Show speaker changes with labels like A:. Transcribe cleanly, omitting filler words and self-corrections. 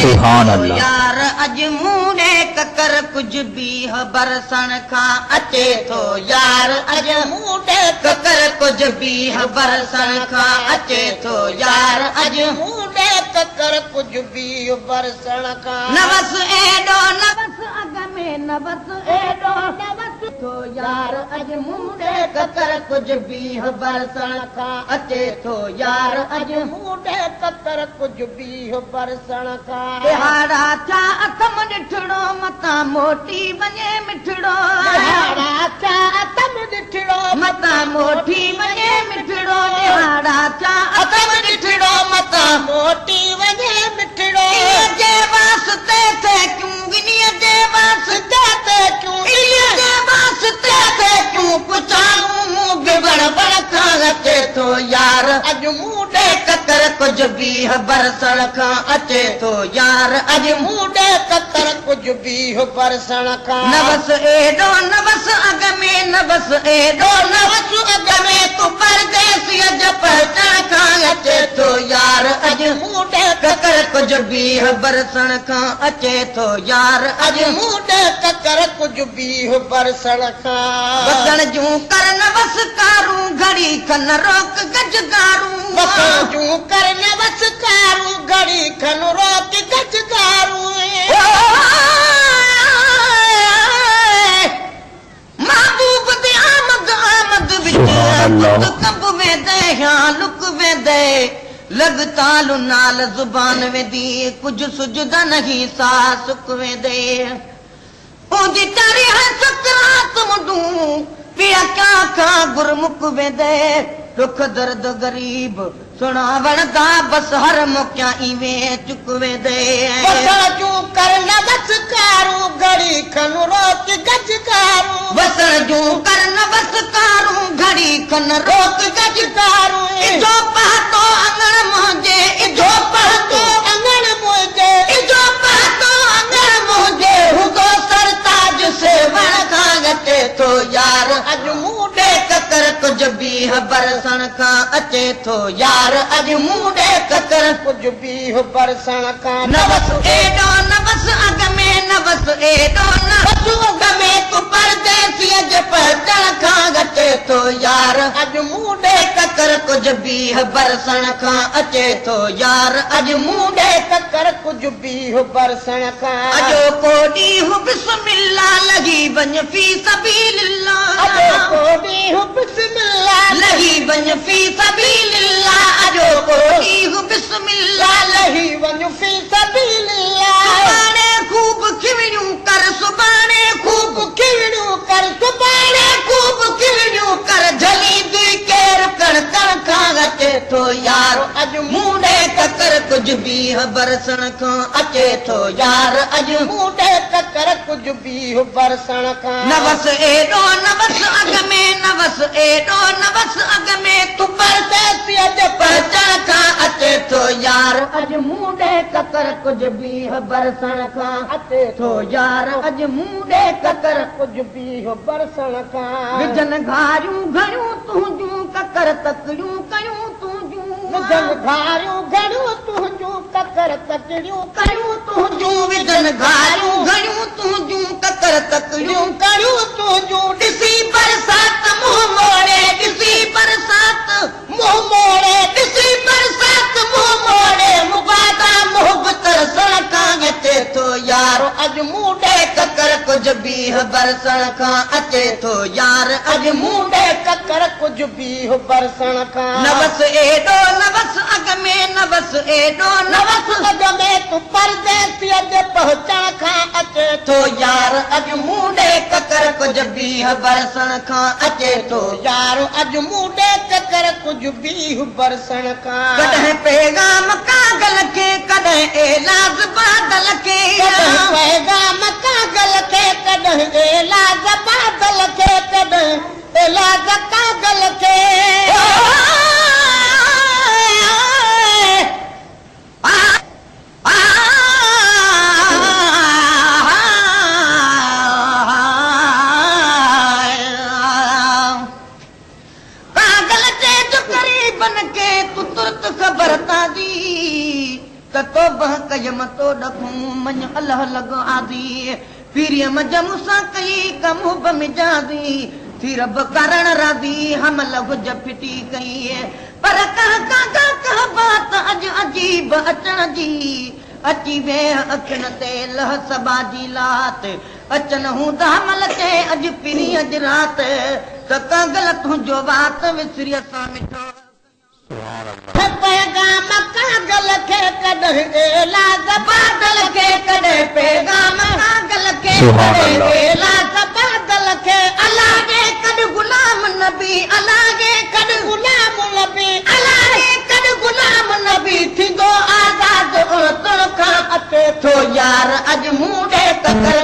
A: सुभान अल्लाह।
B: यार अज मूड़े ककर कुछ भी बरसण खां अचे थो यार अज मूड़े ककर कुछ भी बरसण खां अचे थो यार अज मूड़े ककर कुछ भी बरसण खां नवस एडो नवस अग में नवस एडो नवस थो यार अज मूड़े ककर कुछ भी बरसण खां अचे थो यार अज मूड़े ककर कुछ भी बरसण खां बिहाड़ा चा अथम ॾिठड़ो मतां मोटी वञे मिठड़ो बिहाड़ा चा अथम ॾिठड़ो मतां मोटी वञे मिठड़ो बिहाड़ा चा अथम ॾिठड़ो मतां मोटी वञे मिठड़ो जे वास्ते थे क्यों विनीअ जे वास्ते थे क्यों इन्हीअ जे वास्ते थे क्यों पुछाऊं मूं बड़ बड़ खां अचे थो यार अॼु मूं ॾे ककर कुझ बि बरसण खां अचे थो यार अॼु मूं ॾे ककर कुझ बि बरसण खां नवस एॾो नवस अॻ में नवस एॾो नवस अॻ में तूं परदेसीअ जो पहचान खां अचे थो यार अॼु मूं ॾे ककर कुझ बि बरसण खां अचे थो यार अॼु मूं ॾे ककर कुझ बि बरसण खां वसण जूं कर नवस कारूं घड़ी खन रोक गजगारूं वसण जूं कर नवस कारूं घड़ी खन रोक गजगारूं महबूब दे आमद आमद विच कब वेंदे या लुक वेंदे लगताल नाल जुबान वेंदी कुछ सुझदा नहीं सा सुक वेंदे ओदी तारी है सकरात मुदूं पिया क्या खां गुरमुख वेंदे दुख दर्द गरीब सुना वणदा बस हर मौक़ा इवें चुक वेंदे वसण जूं कर नवस कारूं घड़ी खन रोक गजगारूं वसण जूं कर नवस कारूं घड़ी खन रोक गजगारूं इजो पहतो अंगण मुंहिंजे इजो पहतो अंगण मुंहिंजे इजो पहतो अंगण मुंहिंजे हुदो सरताज से वण खां अचे थो यार अॼु मूं ॾे ककर कुझ बि बरसण खां अचे थो यार अॼु मूं ॾे ककर कुझ बि बरसण खां नवस एॾो नवस अॻ में नवस एॾो नवस अॻ में तूं परदेसीअ जे पहचान खां अचे थो यार अॼु मूं ॾे ककर कुझ बि बरसण खां अचे थो यार अॼु मूं ॾे ककर कुझ बि बरसण खां अॼो को ॾींहुं बिस्मिल्लाह लॻी वञ फी सबीलिल्लाह अॼो को ॾींहुं बिस्मिल्लाह लॻी वञ फी सबीलिल्लाह अॼो को ॾींहुं बिस्मिल्लाह लॻी वञ फी सबीलिल्लाह सुभाणे खूब खिवड़ियूं कर सुभाणे खूब खिवड़ियूं कर सुभाणे खूब खिवड़ियूं कर झलींदी केर कण कण खां अचे थो यार अॼु मूं ॾे ककर कुझ बि बरसण खां अचे थो यार अॼु मूं ॾे ककर कुझ बि बरसण खां नवस एॾो नवस अॻ में नवस एॾो नवस अॻ में तूं परदेसीअ जे पहचान खां अचे थो यार अॼु मूं ॾे ककर कुझ बि बरसण खां अचे थो यार अॼु मूं ॾे ककर कुझ बि बरसण खां विझन घारियूं घणियूं तुंहिंजूं ककर तकड़ियूं कयूं तुंहिंजूं विझन घारियूं घणियूं तुंहिंजूं ककर तकड़ियूं कयूं तुंहिंजूं विझन घारियूं घणियूं तुंहिंजूं ककर तकड़ियूं कयूं तुंहिंजूं ॾिसी बरसात मुंहुं मोड़े ॾिसी बरसात मुंहुं मोड़े ॾिसी बरसात मुंहुं मोड़े मुबादा मोहबत सण खां अचे थो यार अॼु मूं ॾे ककर कुझ बि बरसण खां अचे थो यार अॼु मूं ॾे ककर कुझ बि बरसण खां नवस एॾो नवस अॻ में नवस एॾो नवस अॻ में तूं परदेसीअ जे पहचान खां अचे थो यार अॼु मूं ॾे ककर कुझ बि बरसण खां अचे थो यार अॼु मूं ॾे ककर कुझ बि बरसण खां कॾहिं पैगाम कागल खे कॾहिं एलाज़ बादल खे कॾहिं पैगाम कागल खे कॾहिं एलाज़ बादल खे कॾहिं एलाज़ कागल खे कागल बन के तू तुरत ख़बर तादी त तोबह कयम तो डकूं मन अल्लाह लॻ आदी पीरीअ मजम सां कई कम बमिजादी थी रब करण रादी हम लॻ फिटी कई पर कह बात अॼु अजीब अचण जी अची वे अखियुनि ते लह सबा जी लात अचन हूंदा मल ते अॼु पीरी अॼु राति त कागल तुंहिंजो वात विसरी सां मिठो पैगाम कागल खे कॾहिं लाज़ बादल खे कॾहिं पैगाम कागल खे कॾहिं लाज़ बादल खे अलाह जे कॾ गुलाम नबी अलाह जे कॾ गुलाम नबी अलाह जे कॾ गुलाम नबी थींदो आज़ाद तोखां अचे थो यार अॼु मूं ॾे तकर